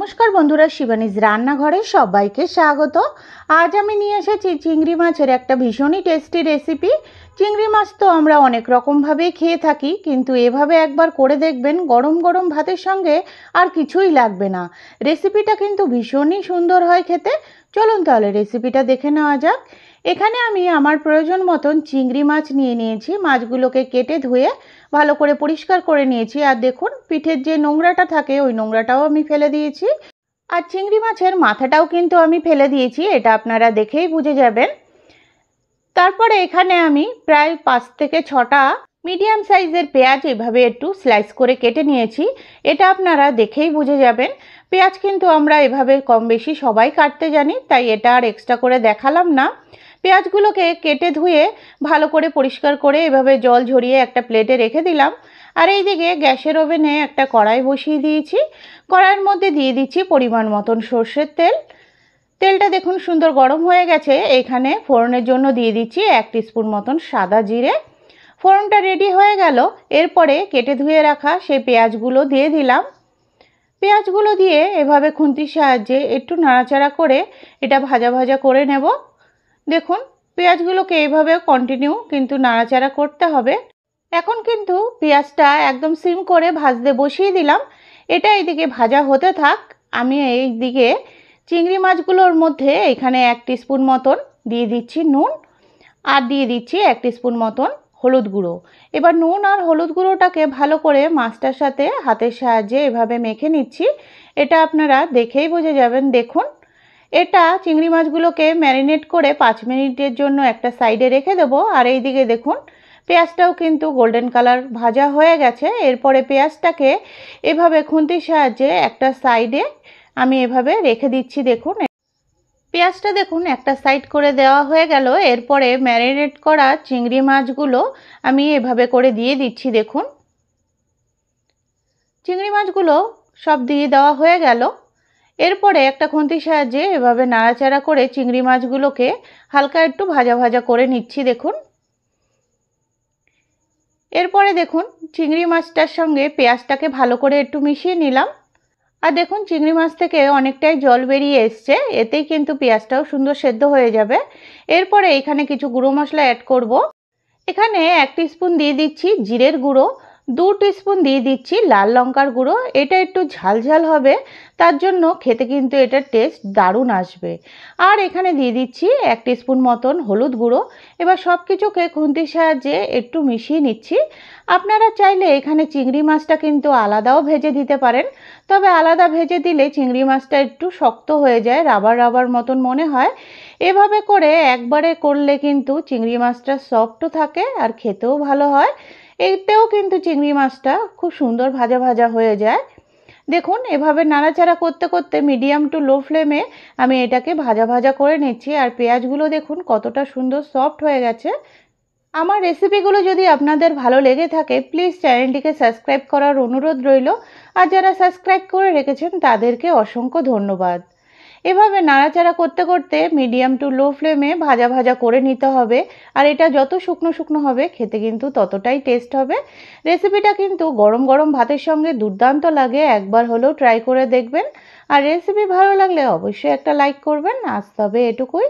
নমস্কার বন্ধুরা, শিবানীজ রান্নাঘরে সবাইকে স্বাগত। আজ আমি নিয়ে এসেছি চিংড়ি মাছের একটা ভীষণই টেস্টি রেসিপি। চিংড়ি মাছ তো আমরা অনেক রকমভাবেই খেয়ে থাকি, কিন্তু এভাবে একবার করে দেখবেন, গরম গরম ভাতের সঙ্গে আর কিছুই লাগবে না। রেসিপিটা কিন্তু ভীষণই সুন্দর হয় খেতে। চলুন তাহলে রেসিপিটা দেখে নেওয়া যাক। এখানে আমি আমার প্রয়োজন মতন চিংড়ি মাছ নিয়ে নিয়েছি। মাছগুলোকে কেটে ধুয়ে ভালো করে পরিষ্কার করে নিয়েছি। আর দেখুন, পিঠের যে নোংরাটা থাকে ওই নোংরাটাও আমি ফেলে দিয়েছি। আর চিংড়ি মাছের মাথাটাও কিন্তু আমি ফেলে দিয়েছি, এটা আপনারা দেখেই বুঝে যাবেন। তারপরে এখানে আমি প্রায় 5 থেকে 6টা মিডিয়াম সাইজের পেঁয়াজ এভাবে একটু স্লাইস করে কেটে নিয়েছি। এটা আপনারা দেখেই বুঝে যাবেন। পেঁয়াজ কিন্তু আমরা এভাবে কম বেশি সবাই কাটতে জানি, তাই এটা আর এক্সট্রা করে দেখালাম না। পেঁয়াজগুলোকে কেটে ধুয়ে ভালো করে পরিষ্কার করে এভাবে জল ঝরিয়ে একটা প্লেটে রেখে দিলাম। আর এইদিকে গ্যাসের ওভেনে একটা কড়াই বসিয়ে দিয়েছি। কড়াইয়ের মধ্যে দিয়ে দিচ্ছি পরিমাণ মতন সর্ষের তেল। তেলটা দেখুন সুন্দর গরম হয়ে গেছে। এখানে ফোড়নের জন্য দিয়ে দিচ্ছি 1 টিস্পুন মতন সাদা জিরে। ফোড়নটা রেডি হয়ে গেল। এরপরে কেটে ধুয়ে রাখা সেই পেঁয়াজগুলো দিয়ে দিলাম। পেঁয়াজগুলো দিয়ে এভাবে খুন্তির সাহায্যে একটু নাড়াচাড়া করে এটা ভাজা ভাজা করে নেব। দেখুন, পেঁয়াজগুলোকে এইভাবে কন্টিনিউ কিন্তু নাড়াচাড়া করতে হবে। এখন কিন্তু পেঁয়াজটা একদম সিম করে ভাজতে বসিয়ে দিলাম। এটা এইদিকে ভাজা হতে থাক। আমি এই দিকে চিংড়ি মাছগুলোর মধ্যে এখানে 1 টিস্পুন মতন দিয়ে দিচ্ছি নুন, আর দিয়ে দিচ্ছি 1 টিস্পুন মতন হলুদ গুঁড়ো। এবার নুন আর হলুদ গুঁড়োটাকে ভালো করে মাছটার সাথে হাতের সাহায্যে এভাবে মেখে নিচ্ছি। এটা আপনারা দেখেই বুঝে যাবেন। দেখুন, এটা চিংড়ি মাছগুলোকে ম্যারিনেট করে 5 মিনিটের জন্য একটা সাইডে রেখে দেবো। আর এই দিকে দেখুন, পেঁয়াজটাও কিন্তু গোল্ডেন কালার ভাজা হয়ে গেছে। এরপরে পেঁয়াজটাকে এভাবে খুন্তির সাহায্যে একটা সাইডে আমি এভাবে রেখে দিচ্ছি। দেখুন, পেঁয়াজটা দেখুন একটা সাইড করে দেওয়া হয়ে গেল। এরপরে ম্যারিনেট করা চিংড়ি মাছগুলো আমি এভাবে করে দিয়ে দিচ্ছি। দেখুন, চিংড়ি মাছগুলো সব দিয়ে দেওয়া হয়ে গেল। এরপরে একটা খুন্তির সাহায্যে এভাবে নাড়াচাড়া করে চিংড়ি মাছগুলোকে হালকা একটু ভাজা ভাজা করে নিচ্ছি। দেখুন, এরপরে দেখুন চিংড়ি মাছটার সঙ্গে পেঁয়াজটাকে ভালো করে একটু মিশিয়ে নিলাম। আর দেখুন, চিংড়ি মাছ থেকে অনেকটাই জল বেরিয়ে এসছে। এতেই কিন্তু পেঁয়াজটাও সুন্দর সেদ্ধ হয়ে যাবে। এরপরে এখানে কিছু গুঁড়ো মশলা অ্যাড করব। এখানে 1 টিস্পুন দিয়ে দিচ্ছি জিরের গুঁড়ো, 2 টিস্পুন দিয়ে দিচ্ছি লাল লঙ্কার গুঁড়ো। এটা একটু ঝাল ঝাল হবে, তার জন্য খেতে কিন্তু এটার টেস্ট দারুণ আসবে। আর এখানে দিয়ে দিচ্ছি 1 টিস্পুন মতন হলুদ গুঁড়ো। এবার সব কিছুকে খুন্তির সাহায্যে একটু মিশিয়ে নিচ্ছি। আপনারা চাইলে এখানে চিংড়ি মাছটা কিন্তু আলাদাও ভেজে দিতে পারেন, তবে আলাদা ভেজে দিলে চিংড়ি মাছটা একটু শক্ত হয়ে যায়, রাবার রাবার মতন মনে হয়। এভাবে করে একবারে করলে কিন্তু চিংড়ি মাছটা সফটও থাকে আর খেতেও ভালো হয়। এতেও কিন্তু চিংড়ি মাছটা খুব সুন্দর ভাজা ভাজা হয়ে যায়। দেখুন, এভাবে নাড়াচাড়া করতে করতে মিডিয়াম টু লো ফ্লেমে আমি এটাকে ভাজা ভাজা করে নিচ্ছি। আর পেঁয়াজগুলো দেখুন কতটা সুন্দর সফট হয়ে গেছে। আমার রেসিপিগুলো যদি আপনাদের ভালো লেগে থাকে, প্লিজ চ্যানেলটিকে সাবস্ক্রাইব করার অনুরোধ রইল। আর যারা সাবস্ক্রাইব করে রেখেছেন তাদেরকে অসংখ্য ধন্যবাদ। এভাবে নাড়াচাড়া করতে করতে মিডিয়াম টু লো ফ্লেমে ভাজা ভাজা করে নিতে হবে। আর এটা যত শুকনো শুকনো হবে খেতে কিন্তু ততটাই টেস্ট হবে। রেসিপিটা কিন্তু গরম গরম ভাতের সঙ্গে দুর্দান্ত লাগে, একবার হলেও ট্রাই করে দেখবেন। আর রেসিপি ভালো লাগলে অবশ্যই একটা লাইক করবেন। আজ তবে এটুকুই।